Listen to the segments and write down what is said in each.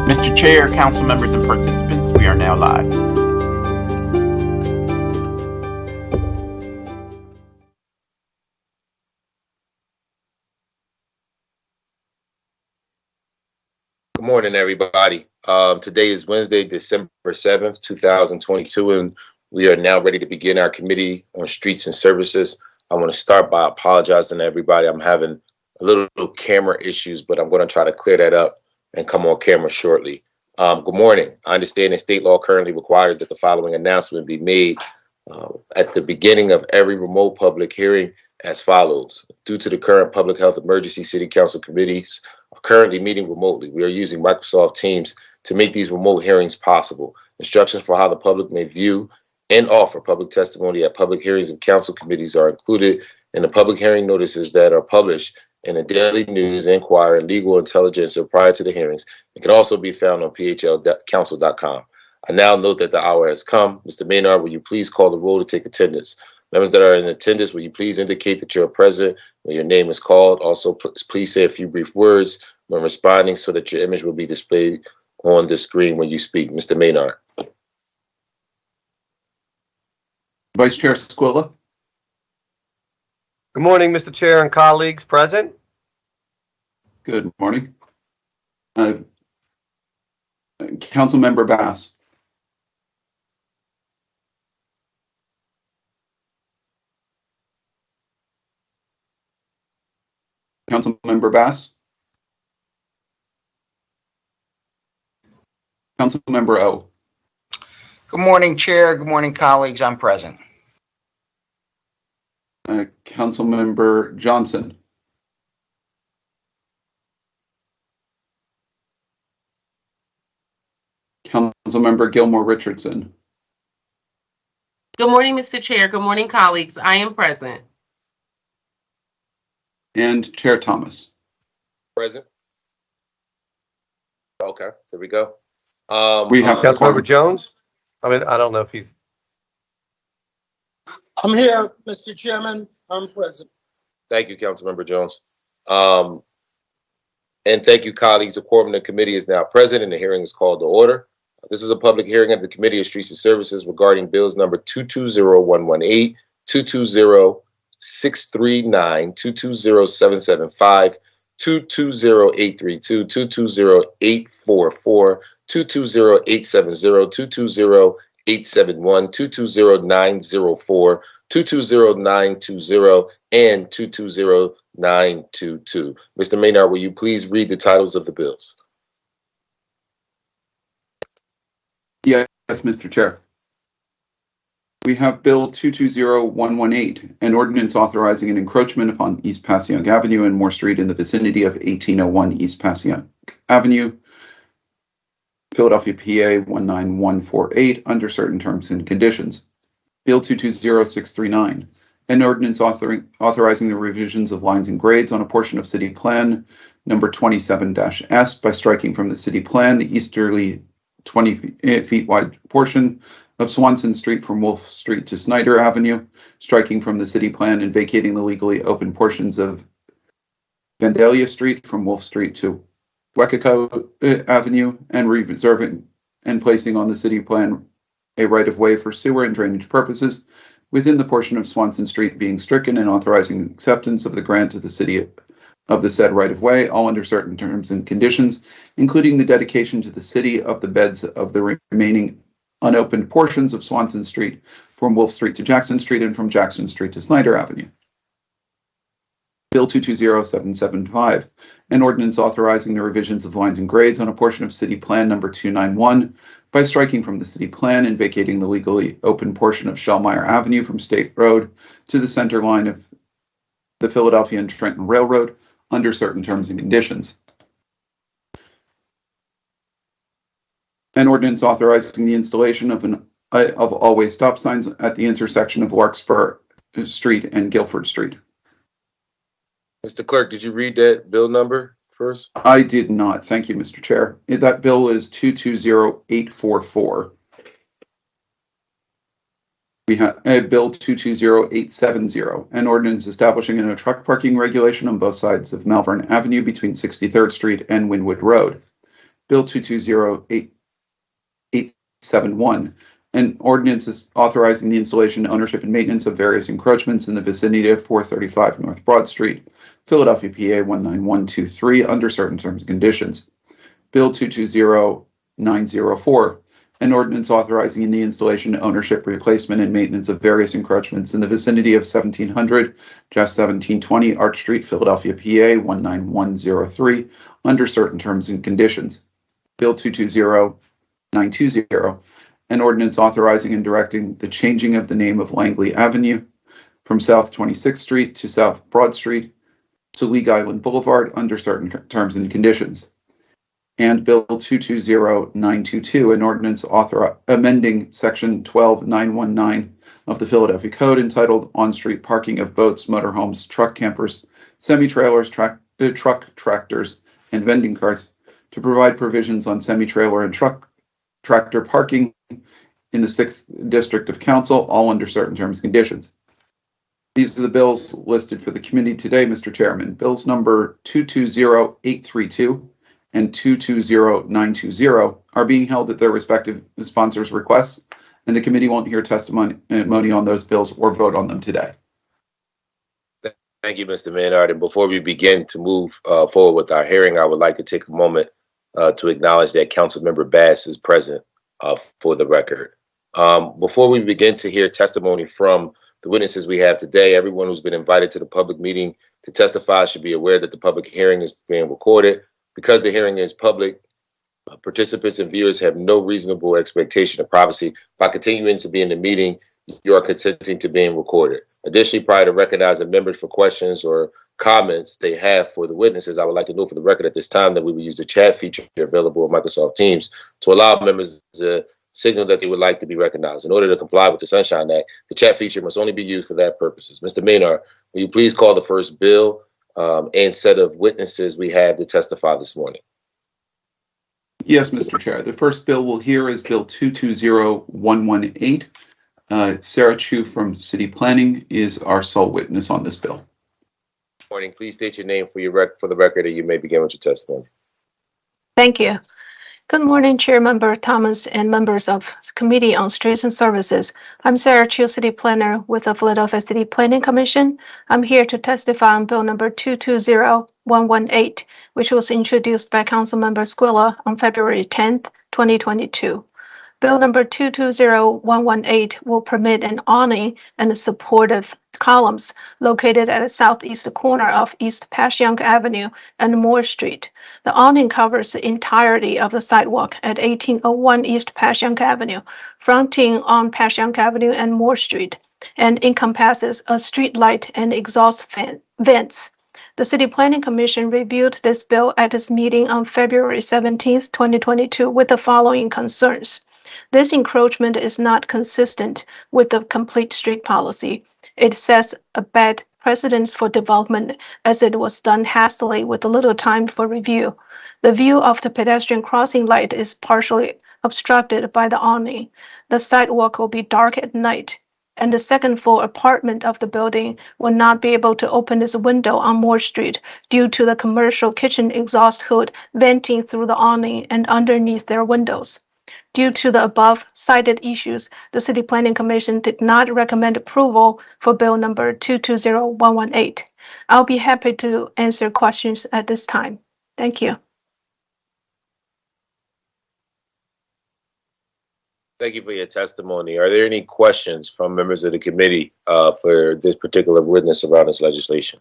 Mr. Chair, council members, and participants, we are now live. Good morning, everybody. Today is Wednesday, December 7th, 2022, and we are now ready to begin our Committee on Streets and Services. I want to start by apologizing to everybody. I'm having a little camera issues, but I'm going to try to clear that up and come on camera shortly. Good morning. I understand that state law currently requires that the following announcement be made at the beginning of every remote public hearing as follows. Due to the current public health emergency, City Council committees are currently meeting remotely. We are using Microsoft Teams to make these remote hearings possible. Instructions for how the public may view and offer public testimony at public hearings and council committees are included in the public hearing notices that are published in the Daily News, Inquirer, and Legal Intelligence prior to the hearings. It can also be found on phlcouncil.com. I now note that the hour has come. Mr. Maynard, will you please call the roll to take attendance? Members that are in attendance, will you please indicate that you're present when your name is called? Also, please say a few brief words when responding so that your image will be displayed on the screen when you speak. Mr. Maynard. Vice Chair Squilla. Good morning, Mr. Chair and colleagues present. Good morning. Councilmember Bass. Councilmember Bass. Councilmember O. Good morning, Chair. Good morning, colleagues. I'm present. Councilmember Johnson. Councilmember Gilmore Richardson. Good morning, Mr. Chair. Good morning, colleagues. I am present. And Chair Thomas. Present. Okay, there we go. We have Councilmember Jones. I don't know if he's. I'm here, Mr. Chairman. I'm present. Thank you, Councilmember Jones. And thank you, colleagues. The quorum of the committee is now present and the hearing is called to order. This is a public hearing of the Committee of Streets and Services regarding bills number 220118, 220639, 220775, 220832, 220844, 220870, 220871, 220904, 220920, and 220922. Mr. Maynard, will you please read the titles of the bills? Yes, Mr. Chair. We have Bill 220118, an ordinance authorizing an encroachment upon East Passyunk Avenue and Moore Street in the vicinity of 1801 East Passyunk Avenue, Philadelphia, PA 19148, under certain terms and conditions. Bill 220639, an ordinance authorizing the revisions of lines and grades on a portion of City Plan number 27-S by striking from the City Plan the easterly 20 feet wide portion of Swanson Street from Wolf Street to Snyder Avenue, striking from the City Plan and vacating the legally open portions of Vandalia Street from Wolf Street to Weccacoe Avenue, and reserving and placing on the City Plan a right-of-way for sewer and drainage purposes within the portion of Swanson Street being stricken, and authorizing acceptance of the grant to the city of the said right-of-way, all under certain terms and conditions, including the dedication to the city of the beds of the remaining unopened portions of Swanson Street from Wolf Street to Jackson Street and from Jackson Street to Snyder Avenue. Bill 220775, an ordinance authorizing the revisions of lines and grades on a portion of City Plan number 291 by striking from the City Plan and vacating the legally open portion of Shellmeyer Avenue from State Road to the center line of the Philadelphia and Trenton Railroad under certain terms and conditions. An ordinance authorizing the installation of always stop signs at the intersection of Larkspur Street and Guilford Street. Mr. Clerk, did you read that bill number first? I did not. Thank you, Mr. Chair. That bill is 220844. We have Bill 220870, an ordinance establishing a no truck parking regulation on both sides of Malvern Avenue between 63rd Street and Wynwood Road. Bill 220871, an ordinance is authorizing the installation, ownership, and maintenance of various encroachments in the vicinity of 435 North Broad Street, Philadelphia, PA 19123, under certain terms and conditions. Bill 220904, an ordinance authorizing the installation, ownership, replacement, and maintenance of various encroachments in the vicinity of 1700-1720 Arch Street, Philadelphia, PA 19103, under certain terms and conditions. Bill 220920, an ordinance authorizing and directing the changing of the name of Langley Avenue from South 26th Street to South Broad Street to League Island Boulevard under certain terms and conditions. And Bill 220922, an ordinance amending Section 12919 of the Philadelphia Code entitled On-Street Parking of Boats, Motorhomes, Truck Campers, Semi-Trailers, Truck Tractors, and Vending Carts to provide provisions on semi-trailer and tractor parking in the 6th District of Council, all under certain terms and conditions. These are the bills listed for the committee today, Mr. Chairman. Bills number 220832 and 220920 are being held at their respective sponsors' requests, and the committee won't hear testimony on those bills or vote on them today. Thank you, Mr. Maynard. And before we begin to move forward with our hearing, I would like to take a moment to acknowledge that Councilmember Bass is present for the record. Before we begin to hear testimony from the witnesses we have today, everyone who's been invited to the public meeting to testify should be aware that the public hearing is being recorded. Because the hearing is public, participants and viewers have no reasonable expectation of privacy. By continuing to be in the meeting, you are consenting to being recorded. Additionally, prior to recognizing members for questions or comments they have for the witnesses, I would like to note for the record at this time that we will use the chat feature available on Microsoft Teams to allow members to signal that they would like to be recognized. In order to comply with the Sunshine Act, the chat feature must only be used for that purposes. Mr. Maynard, will you please call the first bill and set of witnesses we have to testify this morning? Yes, Mr. Chair. The first bill we'll hear is Bill 220118. Sarah Chu from City Planning is our sole witness on this bill. Good morning. Please state your name for the record, and you may begin with your testimony. Thank you. Good morning, Chair Member Thomas and members of Committee on Streets and Services. I'm Sarah Chu, City Planner with the Philadelphia City Planning Commission. I'm here to testify on Bill number 220118, which was introduced by Councilmember Squilla on February 10th, 2022. Bill number 220118 will permit an awning and supportive columns located at the southeast corner of East Passyunk Avenue and Moore Street. The awning covers the entirety of the sidewalk at 1801 East Passyunk Avenue, fronting on Passyunk Avenue and Moore Street, and encompasses a street light and exhaust vents. The City Planning Commission reviewed this bill at its meeting on February 17th, 2022 with the following concerns. This encroachment is not consistent with the complete street policy. It sets a bad precedent for development as it was done hastily with little time for review. The view of the pedestrian crossing light is partially obstructed by the awning. The sidewalk will be dark at night, and the second floor apartment of the building will not be able to open its window on Moore Street due to the commercial kitchen exhaust hood venting through the awning and underneath their windows. Due to the above cited issues, the City Planning Commission did not recommend approval for Bill number 220118. I'll be happy to answer questions at this time. Thank you. Thank you for your testimony. Are there any questions from members of the committee for this particular witness around this legislation?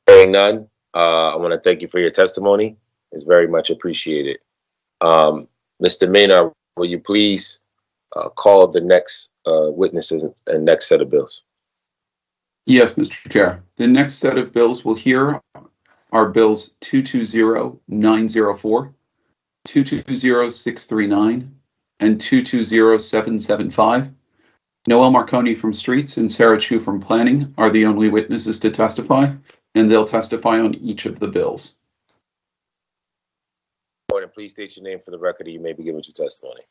Hearing none, I want to thank you for your testimony. It's very much appreciated. Mr. Maynard, will you please call the next witnesses and next set of bills? Yes, Mr. Chair. The next set of bills we'll hear are bills 220904, 220639, and 220775. Noel Marconi from Streets and Sarah Chu from Planning are the only witnesses to testify, and they'll testify on each of the bills. Please state your name for the record, and you may begin with your testimony.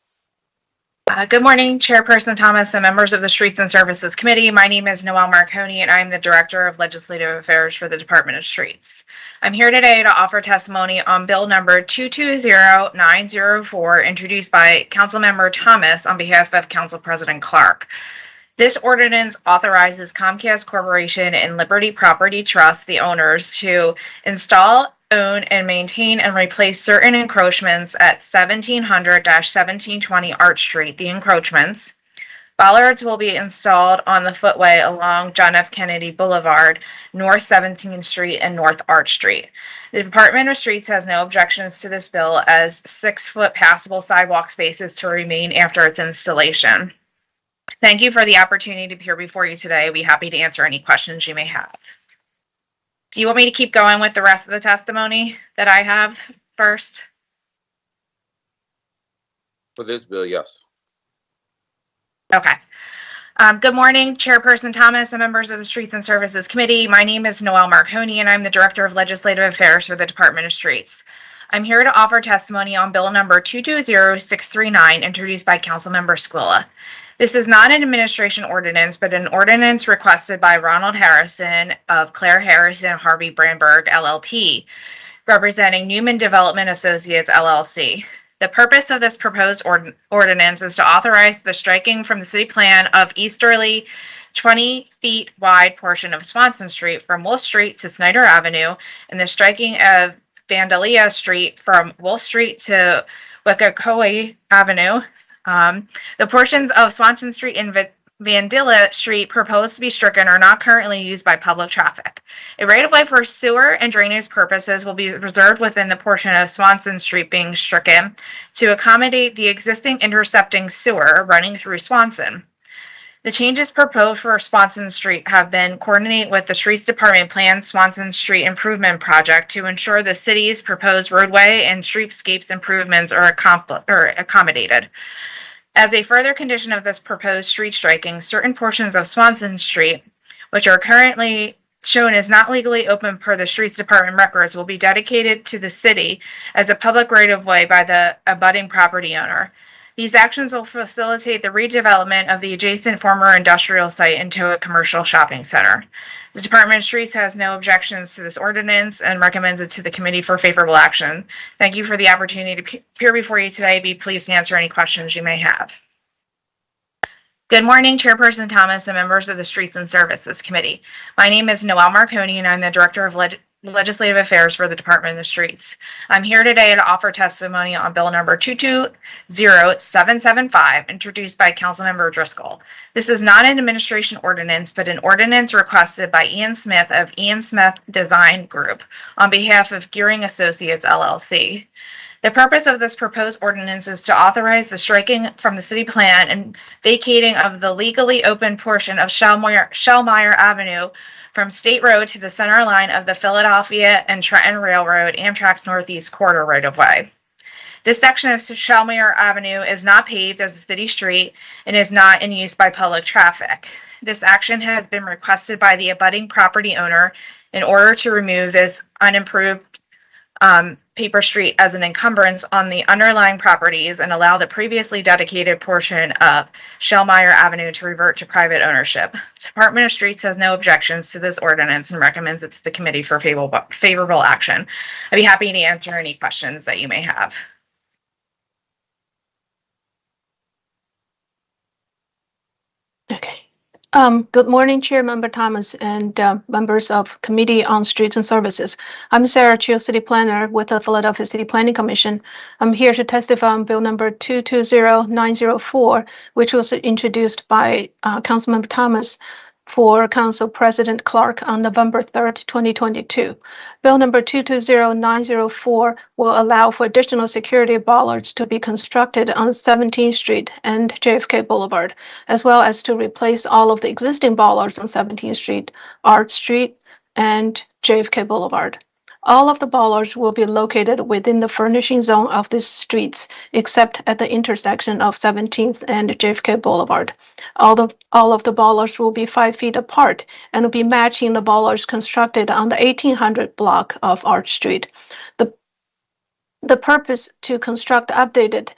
Good morning, Chairperson Thomas and members of the Streets and Services Committee. My name is Noelle Marconi, and I'm the Director of Legislative Affairs for the Department of Streets. I'm here today to offer testimony on Bill number 220904, introduced by Councilmember Thomas on behalf of Council President Clark. This ordinance authorizes Comcast Corporation and Liberty Property Trust, the owners, to install, own, and maintain and replace certain encroachments at 1700-1720 Arch Street, the encroachments. Bollards will be installed on the footway along John F. Kennedy Boulevard, North 17th Street and North Arch Street. The Department of Streets has no objections to this bill, as 6-foot passable sidewalk spaces to remain after its installation. Thank you for the opportunity to appear before you today. I'll be happy to answer any questions you may have. Do you want me to keep going with the rest of the testimony that I have first? For this bill, yes. Okay. Good morning, Chairperson Thomas and members of the Streets and Services Committee. My name is Noelle Marconi, and I'm the Director of Legislative Affairs for the Department of Streets. I'm here to offer testimony on Bill number 220639, introduced by Councilmember Squilla. This is not an administration ordinance, but an ordinance requested by Ronald Harrison of Claire Harrison Harvey Brandberg, LLP, representing Newman Development Associates, LLC. The purpose of this proposed ordinance is to authorize the striking from the city plan of easterly 20 feet wide portion of Swanson Street from Wolf Street to Snyder Avenue, and the striking of Vandalia Street from Wolf Street to Weccacoe Avenue. The portions of Swanson Street and Vandalia Street proposed to be stricken are not currently used by public traffic. A right-of-way for sewer and drainage purposes will be reserved within the portion of Swanson Street being stricken to accommodate the existing intercepting sewer running through Swanson. The changes proposed for Swanson Street have been coordinated with the Streets Department planned Swanson Street Improvement Project to ensure the city's proposed roadway and streetscapes improvements are accommodated. As a further condition of this proposed street striking, certain portions of Swanson Street, which are currently shown as not legally open per the Streets Department records, will be dedicated to the city as a public right-of-way by the abutting property owner. These actions will facilitate the redevelopment of the adjacent former industrial site into a commercial shopping center. The Department of Streets has no objections to this ordinance and recommends it to the committee for favorable action. Thank you for the opportunity to appear before you today. Be pleased to answer any questions you may have. Good morning, Chairperson Thomas and members of the Streets and Services Committee. My name is Noelle Marconi, and I'm the Director of Legislative Affairs for the Department of Streets. I'm here today to offer testimony on Bill number 220775, introduced by Councilmember Driscoll. This is not an administration ordinance, but an ordinance requested by Ian Smith of Ian Smith Design Group on behalf of Gearing Associates, LLC. The purpose of this proposed ordinance is to authorize the striking from the city plan and vacating of the legally open portion of Shellmeyer Avenue from State Road to the center line of the Philadelphia and Trenton Railroad Amtrak's Northeast Corridor right-of-way. This section of Shellmeyer Avenue is not paved as a city street and is not in use by public traffic. This action has been requested by the abutting property owner in order to remove this unimproved paper street as an encumbrance on the underlying properties and allow the previously dedicated portion of Shellmeyer Avenue to revert to private ownership. The Department of Streets has no objections to this ordinance and recommends it to the committee for favorable action. I'd be happy to answer any questions that you may have. Okay. Good morning, Chair Member Thomas and members of Committee on Streets and Services. I'm Sarah Chiu, City Planner with the Philadelphia City Planning Commission. I'm here to testify on Bill number 220904, which was introduced by Councilmember Thomas for Council President Clark on November 3rd, 2022. Bill number 220904 will allow for additional security bollards to be constructed on 17th Street and JFK Boulevard, as well as to replace all of the existing bollards on 17th Street, Arch Street, and JFK Boulevard. All of the bollards will be located within the furnishing zone of these streets, except at the intersection of 17th and JFK Boulevard. All of the bollards will be 5 feet apart and will be matching the bollards constructed on the 1800 block of Arch Street. The purpose to construct updated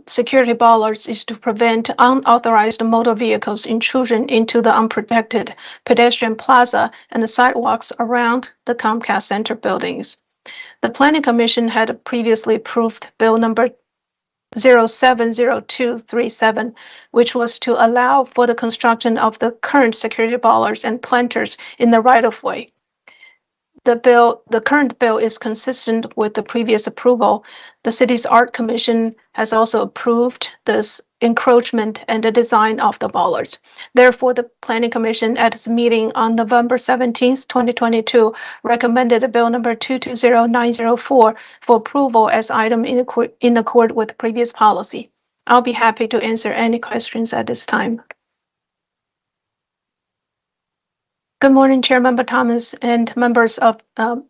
security bollards is to prevent unauthorized motor vehicles intrusion into the unprotected pedestrian plaza and the sidewalks around the Comcast Center buildings. The Planning Commission had previously approved Bill number 070237, which was to allow for the construction of the current security bollards and planters in the right-of-way. The current bill is consistent with the previous approval. The city's art commission has also approved this encroachment and the design of the bollards. Therefore, the planning commission at its meeting on November 17th, 2022, recommended bill number 220904 for approval as item in accord with previous policy. I'll be happy to answer any questions at this time. Good morning, Chair Member Thomas and members of the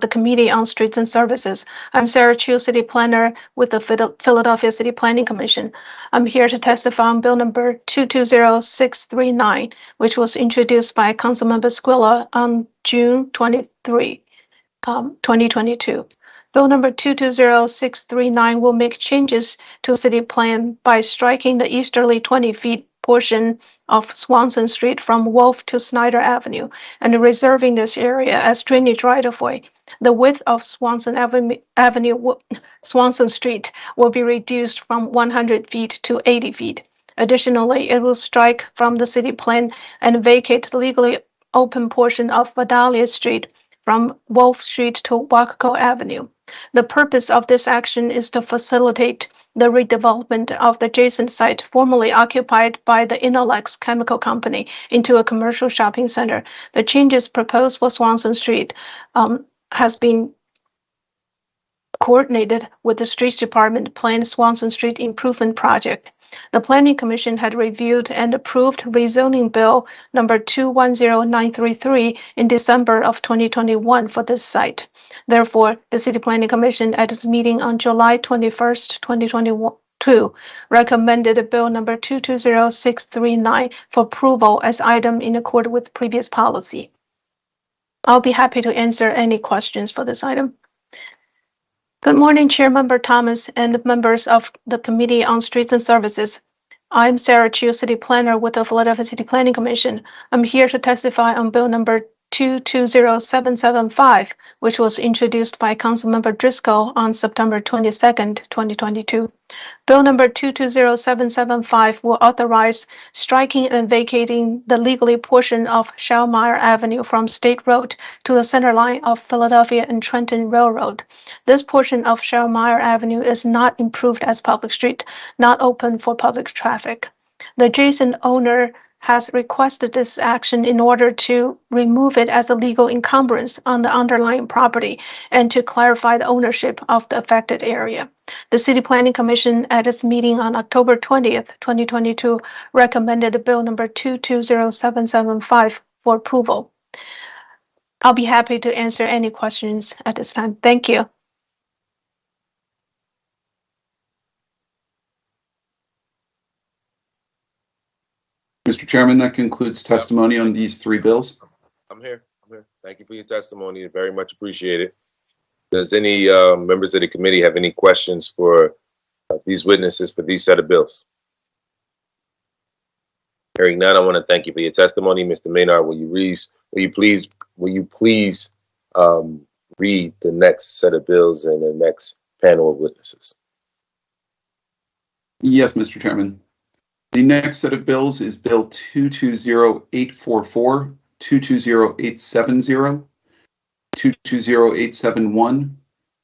Committee on Streets and Services. I'm Sarah Chu, City Planner with the Philadelphia City Planning Commission. I'm here to testify on Bill number 220639, which was introduced by Councilmember Squilla on June 23, 2022. Bill number 220639 will make changes to City Plan by striking the easterly 20 feet portion of Swanson Street from Wolf to Snyder Avenue and reserving this area as drainage right-of-way. The width of Swanson Street will be reduced from 100 feet to 80 feet. Additionally, it will strike from the city plan and vacate the legally open portion of Vandalia Street from Wolf Street to Weccacoe Avenue. The purpose of this action is to facilitate the redevelopment of the adjacent site formerly occupied by the Inolex Chemical Company into a commercial shopping center. The changes proposed for Swanson Street has been coordinated with the Streets Department planned Swanson Street Improvement Project. The Planning Commission had reviewed and approved rezoning bill number 210933 in December of 2021 for this site. Therefore, the City Planning Commission at its meeting on July 21st, 2022, recommended bill number 220639 for approval as item in accord with previous policy. I'll be happy to answer any questions for this item. Good morning, Chair Member Thomas and members of the Committee on Streets and Services. I'm Sarah Chu, City Planner with the Philadelphia City Planning Commission. I'm here to testify on Bill number 220775, which was introduced by Councilmember Driscoll on September 22nd, 2022. Bill number 220775 will authorize striking and vacating the legally portion of Shellmeyer Avenue from State Road to the center line of Philadelphia and Trenton Railroad. This portion of Shellmeyer Avenue is not improved as public street, not open for public traffic. The adjacent owner has requested this action in order to remove it as a legal encumbrance on the underlying property and to clarify the ownership of the affected area. The City Planning Commission at its meeting on October 20th, 2022, recommended Bill number 220775 for approval. I'll be happy to answer any questions at this time. Thank you. Mr. Chairman, that concludes testimony on these three bills. I'm here. Thank you for your testimony. Very much appreciated. Does any members of the committee have any questions for these witnesses for these set of bills? Hearing none, I want to thank you for your testimony. Mr. Maynard, will you please read the next set of bills and the next panel of witnesses? Yes, Mr. Chairman. The next set of bills is Bill 220844, 220870, 220871,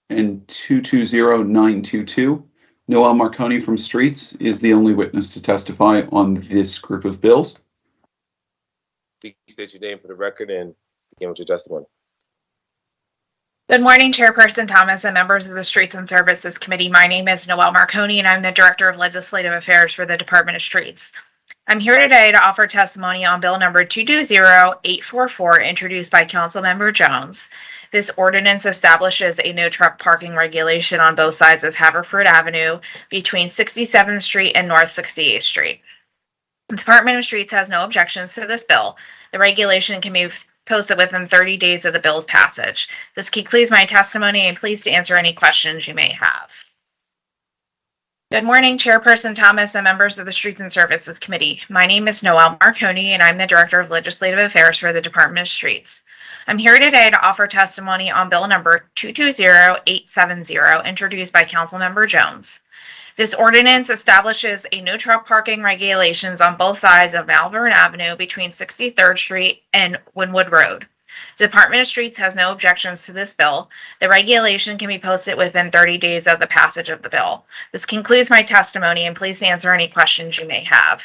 and 220922. Noel Marconi from Streets is the only witness to testify on this group of bills. Please state your name for the record and begin with your testimony. Good morning, Chairperson Thomas and members of the Streets and Services Committee. My name is Noel Marconi, and I'm the Director of Legislative Affairs for the Department of Streets. I'm here today to offer testimony on Bill number 220844, introduced by Councilmember Jones. This ordinance establishes a no truck parking regulation on both sides of Haverford Avenue between 67th Street and North 68th Street. The Department of Streets has no objections to this bill. The regulation can be posted within 30 days of the bill's passage. This concludes my testimony. I'm pleased to answer any questions you may have. Good morning, Chairperson Thomas and members of the Streets and Services Committee. My name is Noelle Marconi, and I'm the Director of Legislative Affairs for the Department of Streets. I'm here today to offer testimony on Bill number 220870, introduced by Councilmember Jones. This ordinance establishes a no truck parking regulations on both sides of Malvern Avenue between 63rd Street and Winwood Road. The Department of Streets has no objections to this bill. The regulation can be posted within 30 days of the passage of the bill. This concludes my testimony, and please answer any questions you may have.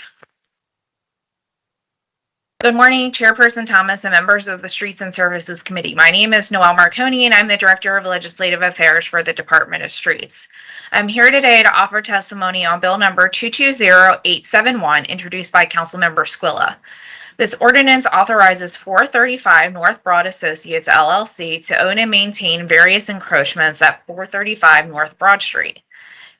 Good morning, Chairperson Thomas and members of the Streets and Services Committee. My name is Noelle Marconi, and I'm the Director of Legislative Affairs for the Department of Streets. I'm here today to offer testimony on Bill number 220871, introduced by Councilmember Squilla. This ordinance authorizes 435 North Broad Associates, LLC, to own and maintain various encroachments at 435 North Broad Street.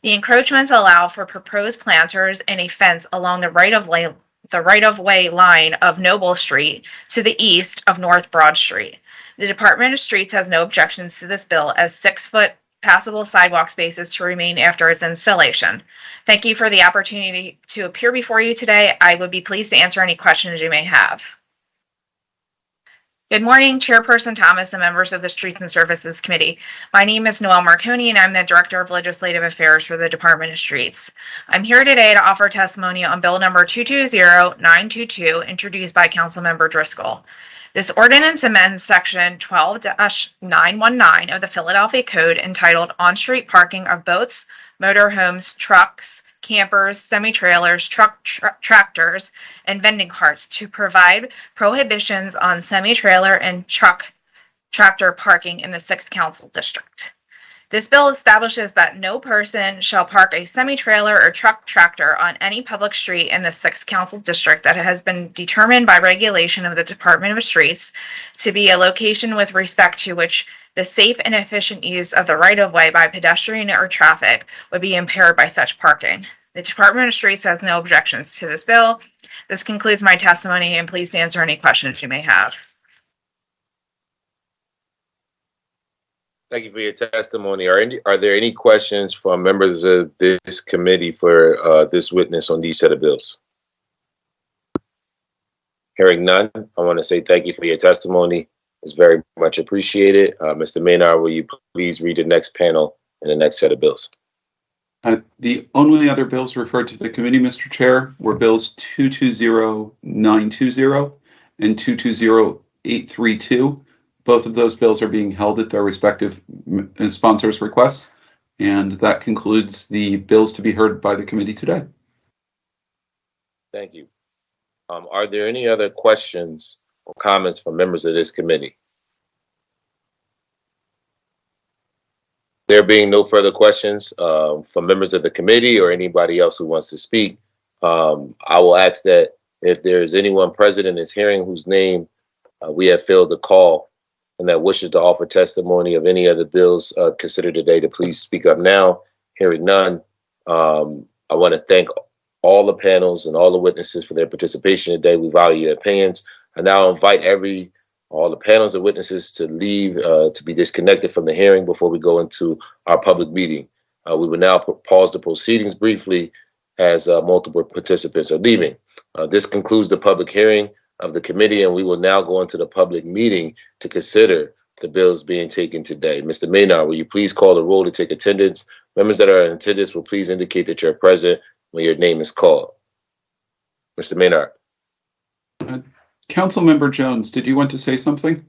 The encroachments allow for proposed planters and a fence along the right-of-way line of Noble Street to the east of North Broad Street. The Department of Streets has no objections to this bill, as 6-foot passable sidewalk spaces to remain after its installation. Thank you for the opportunity to appear before you today. I would be pleased to answer any questions you may have. Good morning, Chairperson Thomas and members of the Streets and Services Committee. My name is Noelle Marconi, and I'm the Director of Legislative Affairs for the Department of Streets. I'm here today to offer testimony on Bill number 220922, introduced by Councilmember Driscoll. This ordinance amends Section 12-919 of the Philadelphia Code, entitled On-Street Parking of Boats, Motorhomes, Trucks, Campers, Semi-Trailers, Tractors, and Vending Carts, to provide prohibitions on semi-trailer and tractor parking in the 6th Council District. This bill establishes that no person shall park a semi-trailer or tractor on any public street in the 6th Council District that has been determined by regulation of the Department of Streets to be a location with respect to which the safe and efficient use of the right-of-way by pedestrian or traffic would be impaired by such parking. The Department of Streets has no objections to this bill. This concludes my testimony, and please answer any questions you may have. Thank you for your testimony. Are there any questions from members of this committee for this witness on these set of bills? Hearing none, I want to say thank you for your testimony. It's very much appreciated. Mr. Maynard, will you please read the next panel and the next set of bills? The only other bills referred to the committee, Mr. Chair, were bills 220920 and 220832. Both of those bills are being held at their respective sponsors' requests, and that concludes the bills to be heard by the committee today. Thank you. Are there any other questions or comments from members of this committee? There being no further questions from members of the committee or anybody else who wants to speak, I will ask that if there is anyone present in this hearing whose name we have failed to call and that wishes to offer testimony of any other bills considered today, to please speak up now. Hearing none, I want to thank all the panels and all the witnesses for their participation today. We value your opinions. I now invite all the panels of witnesses to leave, to be disconnected from the hearing before we go into our public meeting. We will now pause the proceedings briefly as multiple participants are leaving. This concludes the public hearing of the committee, and we will now go into the public meeting to consider the bills being taken today. Mr. Maynard, will you please call the roll to take attendance? Members that are in attendance will please indicate that you're present when your name is called. Mr. Maynard. Councilmember Jones, did you want to say something?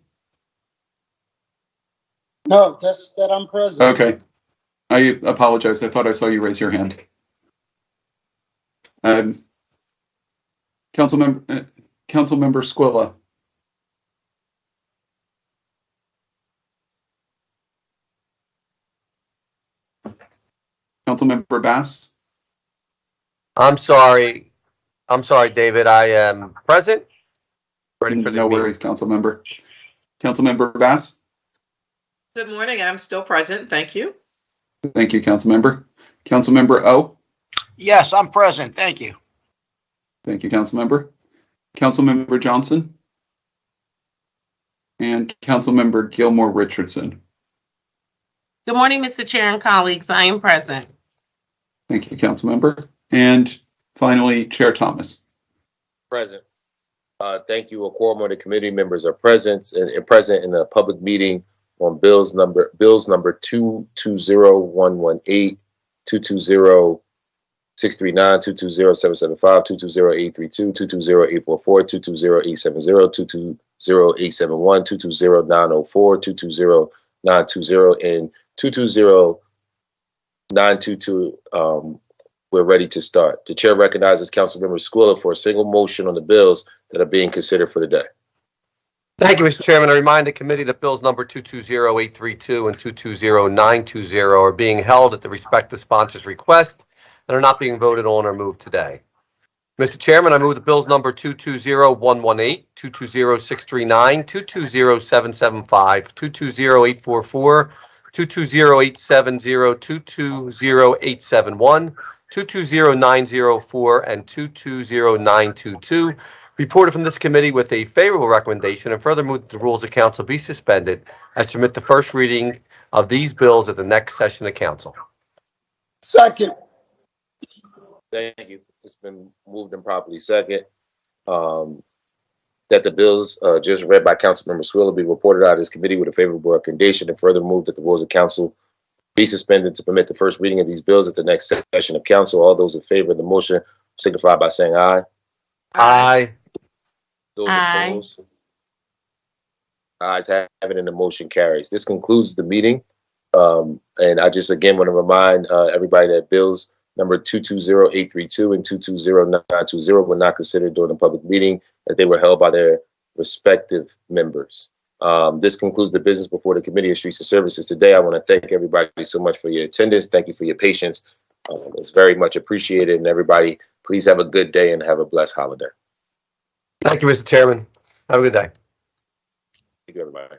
No, just that I'm present. Okay. I apologize. I thought I saw you raise your hand. Councilmember Squilla. Councilmember Bass. I'm sorry, David. I am present. Ready for the No meeting. worries, Councilmember. Councilmember Bass. Good morning. I'm still present. Thank you. Thank you, Councilmember. Councilmember O. Yes, I'm present. Thank you. Thank you, Councilmember. Councilmember Johnson. and Councilmember Gilmore Richardson. Good morning, Mr. Chair and colleagues. I am present. Thank you, Councilmember. And finally, Chair Thomas. Present. Thank you. A quorum of the committee members are present and present in a public meeting on bills number 220118, 220639, 220775, 220832, 220844, 220870, 220871, 220904, 220920, and 220922. We're ready to start. The chair recognizes Councilmember Squilla for a single motion on the bills that are being considered for the day. Thank you, Mr. Chairman. I remind the committee that bills number 220832 and 220920 are being held at the respective sponsor's request and are not being voted on or moved today. Mr. Chairman, I move the bills number 220118, 220639, 220775, 220844, 220870, 220871, 220904, and 220922. Reported from this committee with a favorable recommendation, and further move that the rules of council be suspended and submit the first reading of these bills at the next session of council. Second. Thank you. It's been moved and properly second. That the bills just read by Councilmember Squilla be reported out of this committee with a favorable recommendation, and further move that the rules of council be suspended to permit the first reading of these bills at the next session of council. All those in favor of the motion signify by saying aye. Aye. Those Aye. opposed? Ayes have it, and the motion carries. This concludes the meeting. And I just again want to remind everybody that bills number 220832 and 220920 were not considered during the public meeting, as they were held by their respective members. This concludes the business before the Committee of Streets and Services today. I want to thank everybody so much for your attendance. Thank you for your patience. It's very much appreciated. And everybody, please have a good day and have a blessed holiday. Thank you, Mr. Chairman. Have a good day. Thank you, everybody.